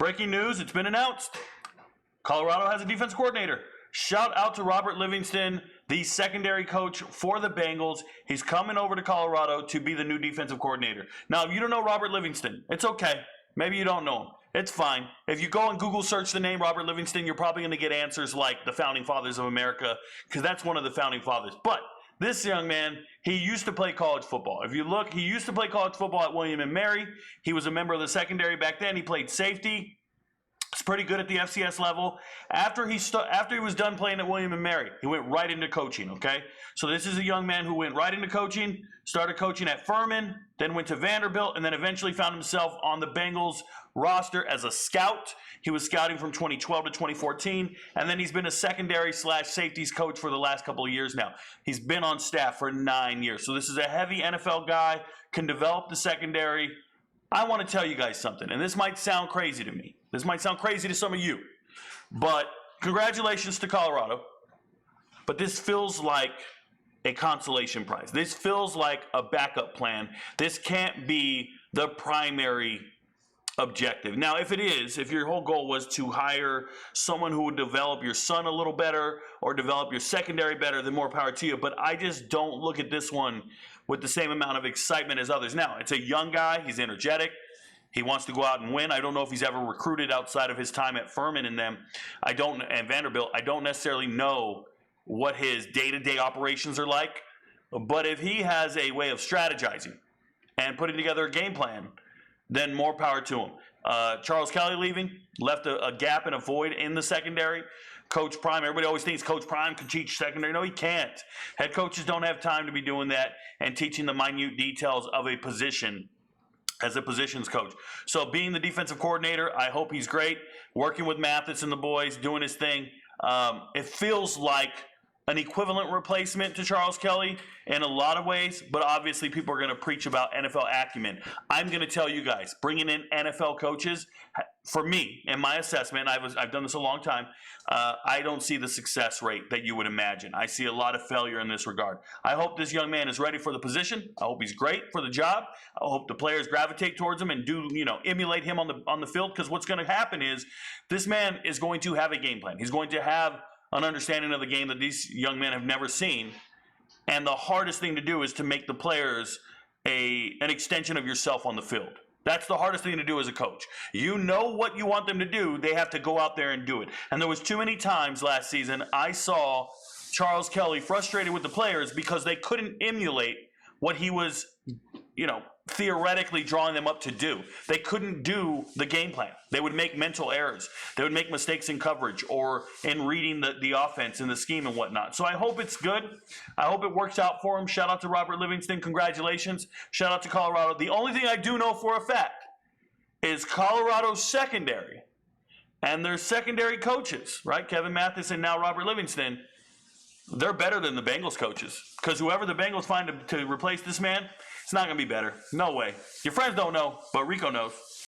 Breaking news, it's been announced. Colorado has a defense coordinator. Shout out to Robert Livingston, the secondary coach for the Bengals. He's coming over to Colorado to be the new defensive coordinator. Now, if you don't know Robert Livingston, it's okay. Maybe you don't know him. It's fine. If you go and Google search the name Robert Livingston, you're probably going to get answers like the Founding Fathers of America, because that's one of the Founding Fathers. But this young man, he used to play college football. If you look, he used to play college football at William & Mary. He was a member of the secondary back then. He played safety. He's pretty good at the FCS level. After he was done playing at William & Mary, he went right into coaching, okay? So this is a young man who went right into coaching, started coaching at Furman, then went to Vanderbilt, and then eventually found himself on the Bengals roster as a scout. He was scouting from 2012 to 2014, and then he's been a secondary/safeties coach for the last couple of years now. He's been on staff for 9 years. So this is a heavy NFL guy, can develop the secondary. I want to tell you guys something, and this might sound crazy to me. This might sound crazy to some of you, but congratulations to Colorado. But this feels like a consolation prize. This feels like a backup plan. This can't be the primary objective. Now, if it is, if your whole goal was to hire someone who would develop your son a little better or develop your secondary better, then more power to you. But I just don't look at this one with the same amount of excitement as others. Now, it's a young guy. He's energetic. He wants to go out and win. I don't know if he's ever recruited outside of his time at Furman and Vanderbilt. I don't necessarily know what his day-to-day operations are like. But if he has a way of strategizing and putting together a game plan, then more power to him. Charles Kelly leaving left a gap and a void in the secondary. Coach Prime, everybody always thinks Coach Prime can teach secondary. No, he can't. Head coaches don't have time to be doing that and teaching the minute details of a position as a positions coach. So being the defensive coordinator, I hope he's great. Working with Mathis and the boys, doing his thing. It feels like an equivalent replacement to Charles Kelly in a lot of ways, but obviously people are going to preach about NFL acumen. I'm going to tell you guys, bringing in NFL coaches, for me, in my assessment, I've done this a long time, I don't see the success rate that you would imagine. I see a lot of failure in this regard. I hope this young man is ready for the position. I hope he's great for the job. I hope the players gravitate towards him and emulate him on the field, because what's going to happen is this man is going to have a game plan. He's going to have an understanding of the game that these young men have never seen. And the hardest thing to do is to make the players an extension of yourself on the field. That's the hardest thing to do as a coach. You know what you want them to do. They have to go out there and do it. And there was too many times last season I saw Charles Kelly frustrated with the players because they couldn't emulate what he was, theoretically drawing them up to do. They couldn't do the game plan. They would make mental errors. They would make mistakes in coverage or in reading the offense and the scheme and whatnot. So I hope it's good. I hope it works out for him. Shout out to Robert Livingston. Congratulations. Shout out to Colorado. The only thing I do know for a fact is Colorado's secondary and their secondary coaches, right? Kevin Mathis and now Robert Livingston. They're better than the Bengals coaches, because whoever the Bengals find to replace this man, it's not going to be better. No way. Your friends don't know, but Rico knows.